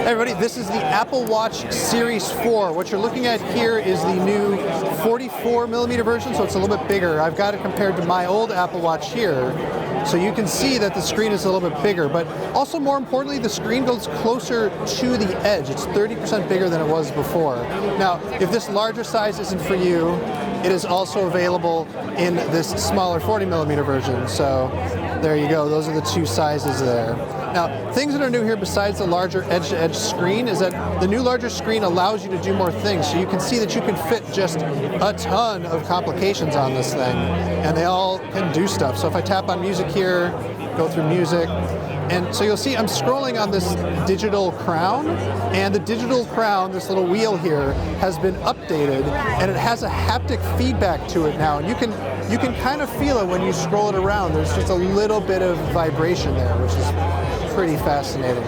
Hey everybody, this is the Apple Watch Series 4. What you're looking at here is the new 44mm version, so it's a little bit bigger. I've got it compared to my old Apple Watch here, so you can see that the screen is a little bit bigger, but also more importantly, the screen goes closer to the edge. It's 30% bigger than it was before. Now, if this larger size isn't for you, it is also available in this smaller 40mm version, so there you go. Those are the two sizes there. Now, things that are new here besides the larger edge-to-edge screen is that the new larger screen allows you to do more things. So you can see that you can fit just a ton of complications on this thing, and they all can do stuff. So if I tap on music here, go through music, and so you'll see I'm scrolling on this digital crown, and the digital crown, this little wheel here, has been updated, and it has a haptic feedback to it now. And you can kind of feel it when you scroll it around. There's just a little bit of vibration there, which is pretty fascinating.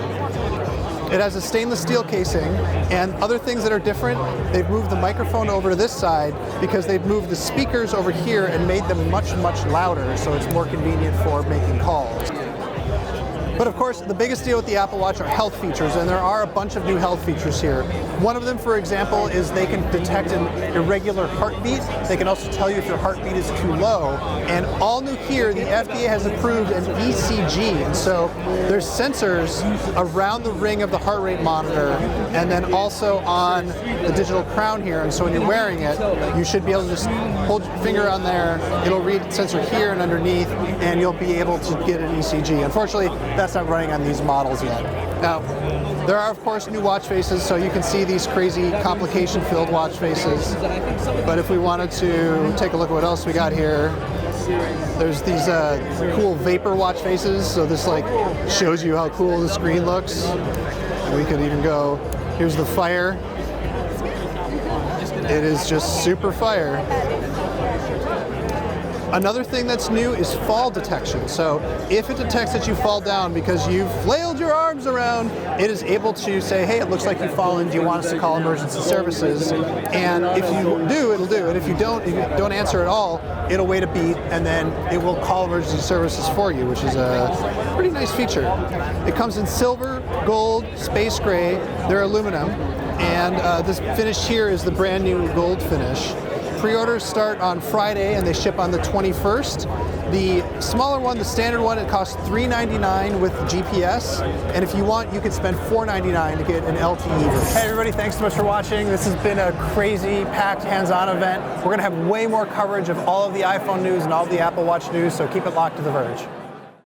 It has a stainless steel casing, and other things that are different, they've moved the microphone over to this side because they've moved the speakers over here and made them much, much louder, so it's more convenient for making calls. But of course, the biggest deal with the Apple Watch are health features, and there are a bunch of new health features here. One of them, for example, is they can detect an irregular heartbeat. They can also tell you if your heartbeat is too low. And all new here, the FDA has approved an ECG, and so there's sensors around the ring of the heart rate monitor, and then also on the digital crown here. And so when you're wearing it, you should be able to just hold your finger on there. It'll read sensor here and underneath, and you'll be able to get an ECG. Unfortunately, that's not running on these models yet. Now, there are of course new watch faces, so you can see these crazy complication-filled watch faces. But if we wanted to take a look at what else we got here, there's these cool vapor watch faces. So this like shows you how cool the screen looks. We could even go, here's the fire. It is just super fire. Another thing that's new is fall detection. So if it detects that you fall down because you've flailed your arms around, it is able to say, hey, it looks like you've fallen. Do you want us to call emergency services? And if you do, it'll do it. If you don't answer at all, it'll wait a beat, and then it will call emergency services for you, which is a pretty nice feature. It comes in silver, gold, space gray. They're aluminum. And this finish here is the brand new gold finish. Pre-orders start on Friday and they ship on the 21st. The smaller one, the standard one, it costs $399 with GPS. And if you want, you can spend $499 to get an LTE version. Hey everybody, thanks so much for watching. This has been a crazy, packed, hands-on event. We're gonna have way more coverage of all of the iPhone news and all of the Apple Watch news, so keep it locked to The Verge.